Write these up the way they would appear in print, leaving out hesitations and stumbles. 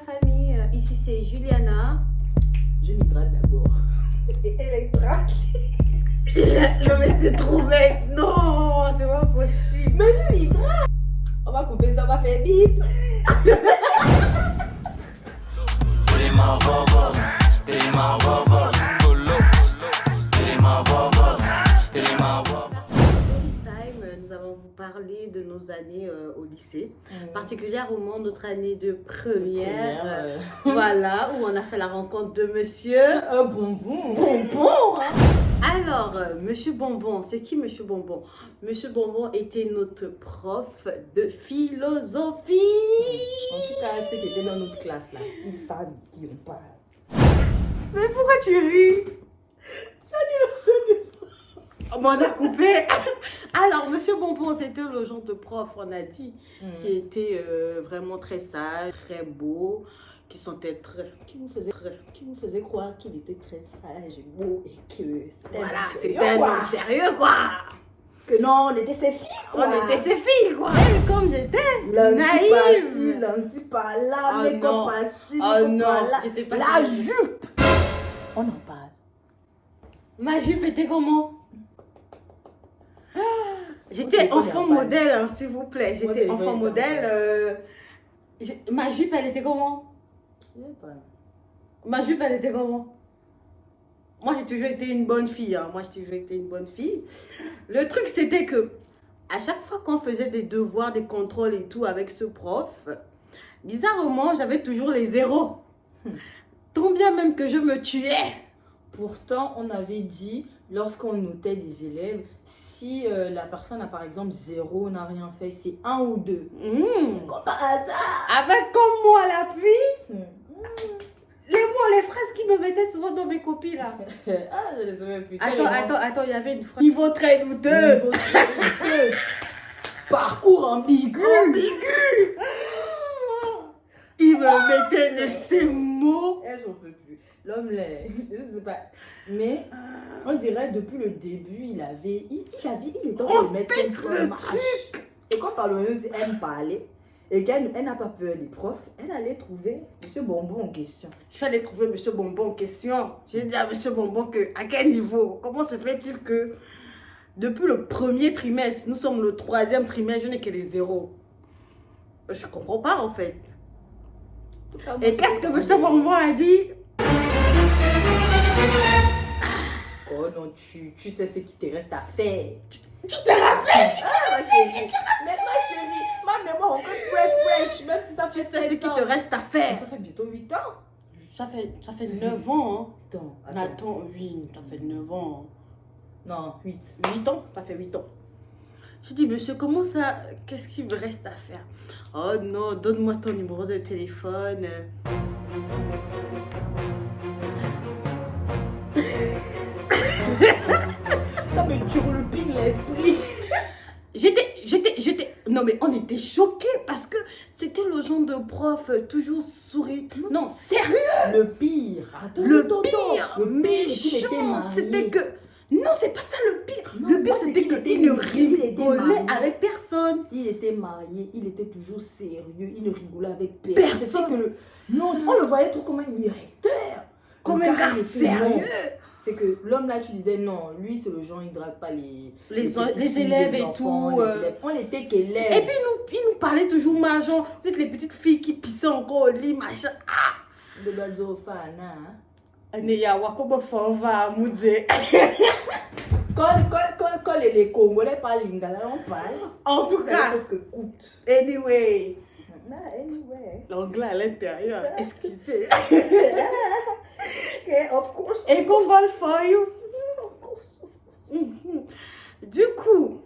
la famille. Ici c'est Juliana. Je m'hydrate d'abord. Et Electra. Non mais t'es trop bête. Non, c'est pas possible. Mais je m'hydrate. On va couper ça, on va faire bip. Nous allons vous parler de nos années au lycée, particulièrement notre année de première, voilà, où on a fait la rencontre de monsieur Bonbon. Alors, monsieur Bonbon, c'est qui monsieur Bonbon? Monsieur Bonbon était notre prof de philosophie. En tout cas, ceux qui étaient dans notre classe là, ils savent qui on parle. Mais pourquoi tu ris? On m'en a coupé. Alors, monsieur Bonbon, c'était le genre de prof, on a dit, qui était vraiment très sage, très beau, qui sentait très... Qui vous faisait croire qu'il était très sage et beau et que Voilà, c'était un homme sérieux, quoi. Que non, on était ses filles, quoi. On était ses filles, quoi. Et comme j'étais naïve. Lundi par là, Oh mais non. comme par-ci, Oh mais non, par là. j'étais pas La sérieuse. jupe. On en parle. Ma jupe était comment? J'étais téléphone enfant est en panne. modèle, hein, s'il vous plaît. Mon J'étais téléphone enfant est en modèle. Ma jupe, elle était comment? Ma jupe, elle était comment? Moi, j'ai toujours été une bonne fille. Hein. Le truc, c'était que à chaque fois qu'on faisait des devoirs, des contrôles et tout avec ce prof, bizarrement, j'avais toujours les zéros. Tant bien même que je me tuais. Pourtant, on avait dit, lorsqu'on notait des élèves, si la personne a par exemple 0, n'a rien fait, c'est 1 ou 2. Comme par hasard. Avec comme moi l'appui, les phrases qui me mettaient souvent dans mes copies là. Ah, je les savais plus. Attends, il y avait une phrase. Niveau très douteux. Niveau douteux. Parcours ambigu. Il me mettait ces mots. J'en peux plus. L'homme, je sais pas. Mais on dirait depuis le début, il était en train de mettre un truc. Et quand parleuse aime parler, et qu'elle n'a pas peur des profs, elle allait trouver monsieur Bonbon en question. Je suis allée trouver monsieur Bonbon en question. J'ai dit à monsieur Bonbon que à quel niveau, comment se fait-il que depuis le premier trimestre, nous sommes le 3e trimestre, je n'ai que les zéros. Je comprends pas en fait. En tout cas, moi, Et qu'est-ce que monsieur Bonbon a dit? Oh non, tu sais ce qui te reste à faire. Tu te rappelles? Ah, ma chérie. Mais ma chérie, ma mémoire encore très fraîche, même si ça fait Tu sais ce 7 qui ans. te reste à faire. Ça fait bientôt 8 ans. Ça fait 9 ans. Hein. Attends. Oui, ça fait 9 ans. Non, 8. 8 ans? Ça fait 8 ans. Je dis, monsieur, comment ça? Qu'est-ce qu'il me reste à faire? Oh non, donne-moi ton numéro de téléphone. Ça me turlupine l'esprit. Non, mais on était choqués parce que c'était le genre de prof toujours sourire. Non, sérieux? Le pire. Attends, Le attends, pire, attends. Le pire, c'est qu'il était méchant, marié. c'était que... Non, c'est pas ça le pire. Non, Le pire, moi, c'est c'était qu'il était qu'il ne marié, il était rigolait marié. avec personne. Il était marié, il était toujours sérieux, il ne rigolait avec personne. Personne. C'était que non, on le voyait trop comme un directeur. Comme Le un gars, gars il était sérieux. non. C'est que l'homme là, tu disais non, lui c'est le genre, il drague pas les petites filles, élèves les et enfants, tout. les élèves. On était qu'élèves. Et puis il nous parlait toujours mal, genre, toutes les petites filles qui pissaient encore au lit, machin. De l'Adzofana. Neyawa, comment on va, Moudze? Quand les Congolais parlent lingala, on parle. En tout cas, Sauf que coûte. anyway, Anyway. l'anglais à l'intérieur, excusez. Okay, of course. Et qu'on va le for you. Of course. Du coup,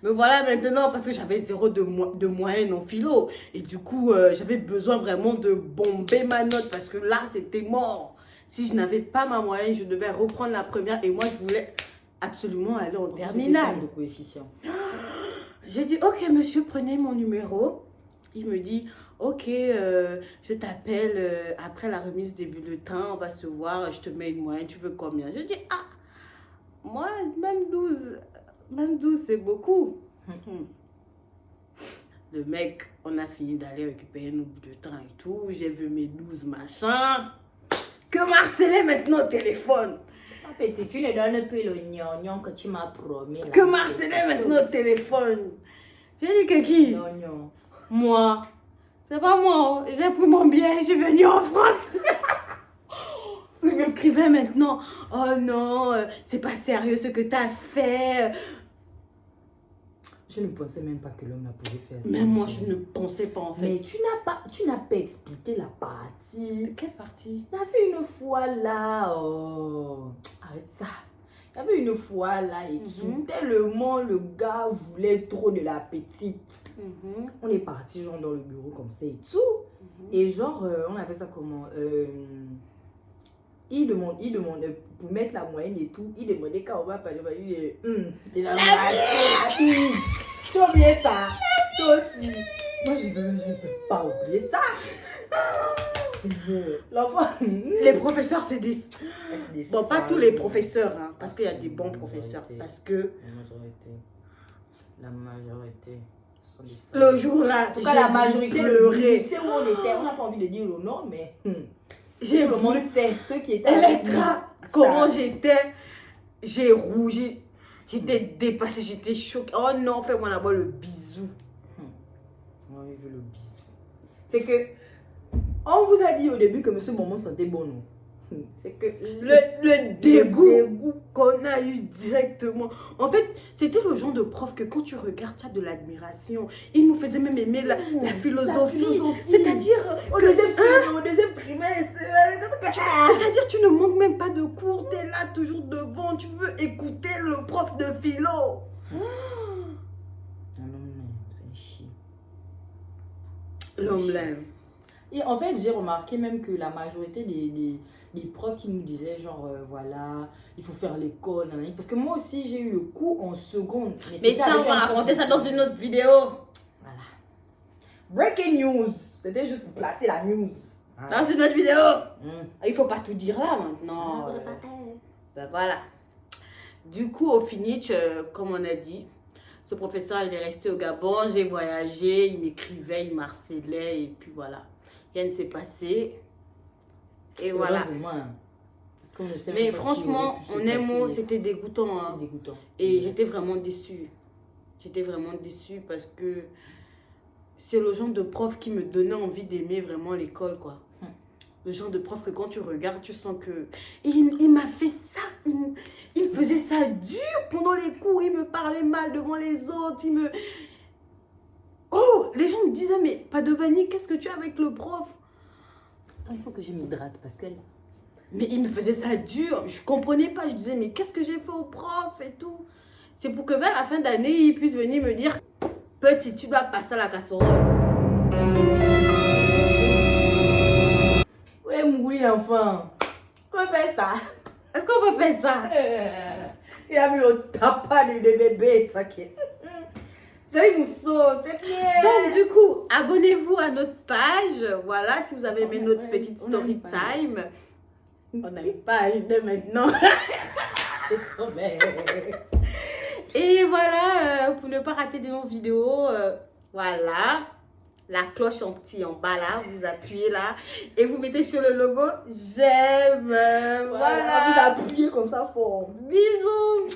me voilà maintenant parce que j'avais 0 de moyenne en philo. Et du coup, j'avais besoin vraiment de bomber ma note parce que là, c'était mort. Si je n'avais pas ma moyenne, je devais reprendre la première. Et moi, je voulais absolument aller en terminale. De coefficient. J'ai dit, ok, monsieur, prenez mon numéro. Il me dit, ok, je t'appelle après la remise des bulletins, on va se voir, je te mets une moyenne, tu veux combien? Je dis, ah, moi, même 12 c'est beaucoup. Le mec, On a fini d'aller récupérer nos bouts de train et tout. J'ai vu mes 12 machins. Que Marcel est maintenant au téléphone. Ma petite, tu ne donnes plus le gnognon que tu m'as promis. Que Marcel est maintenant au téléphone. J'ai dit que qui? Gnognon. Moi. C'est pas moi. J'ai pris mon billet et je suis venue en France. Il m'écrivait maintenant. Oh non, c'est pas sérieux ce que t'as fait. Je ne pensais même pas que l'homme la pouvait faire ça. Même moi, je ne pensais pas en fait. Mais tu n'as pas expliqué la partie. Quelle partie? Il y avait une fois là, arrête ça. Il y avait une fois là et tout, tellement le gars voulait trop de la petite. On est parti genre dans le bureau comme ça et tout. Et genre, on appelle ça comment il demande pour mettre la moyenne et tout, il demandait quand on va parler, il a tu as oublié ça? Toi aussi. Moi, je ne peux pas oublier ça. C'est vrai. L'enfant. Les professeurs, c'est des... Bon, pas tous les professeurs, hein, parce qu'il y a des bons professeurs. Parce que... La majorité sont des salauds. Le jour-là, en tout cas, la majorité, le lycée où on était, on n'a pas envie de dire le nom, mais... J'ai tout le monde sait, ceux qui étaient Electra, comment j'étais, j'ai rougi, j'étais dépassée, j'étais choquée. Oh non, fais-moi d'abord le bisou. Moi, je veux le bisou. C'est que, on vous a dit au début que M. Momo sentait bon, non? C'est que le dégoût qu'on a eu directement. En fait, c'était le genre de prof que quand tu regardes, tu as de l'admiration. Il nous faisait même aimer la philosophie. C'est-à-dire au deuxième trimestre. C'est-à-dire tu ne manques même pas de cours. Tu es là toujours devant. Tu veux écouter le prof de philo. L'homme, c'est un chien. L'homme l'aime. Et en fait, j'ai remarqué même que la majorité des profs qui nous disaient genre, voilà, il faut faire l'école. Parce que moi aussi, j'ai eu le cours en seconde. Mais ça, on va raconter ça dans une autre vidéo. Voilà. Breaking news. C'était juste pour placer la news. Dans une autre vidéo. Il faut pas tout dire là maintenant. Ben voilà. Du coup, au finish, comme on a dit, ce professeur, il est resté au Gabon. J'ai voyagé, il m'écrivait, il m'harcelait et puis voilà. Rien ne s'est passé. Et voilà. Parce qu'on ne sait mais franchement, en un mot, c'était dégoûtant. C'était dégoûtant. Et j'étais vraiment déçue. J'étais vraiment déçue parce que c'est le genre de prof qui me donnait envie d'aimer vraiment l'école, quoi. Le genre de prof que quand tu regardes, tu sens que... Il m'a fait ça. Il faisait ça dur pendant les cours. Il me parlait mal devant les autres. Oh, les gens me disaient, mais Padovani, qu'est-ce que tu as avec le prof? Attends, il faut que je m'hydrate parce qu'elle... Mais il me faisait ça dur. Je comprenais pas. Je disais, mais qu'est-ce que j'ai fait au prof et tout? C'est pour que vers la fin d'année, il puisse venir me dire, petit, tu dois passer à la casserole. Ouais, oui, enfant. On peut faire ça. Est-ce qu'on peut faire ça? Il a vu le tapas de bébé, ça qui est... Joli mousseau, tu es bien. Donc du coup, abonnez-vous à notre page. Voilà, si vous avez aimé notre petite story time. On a une page de maintenant. Et voilà, pour ne pas rater de nos vidéos, voilà. La cloche en petit en bas là, vous appuyez là et vous mettez sur le logo j'aime. Voilà. Vous appuyez comme ça fort. Bisous.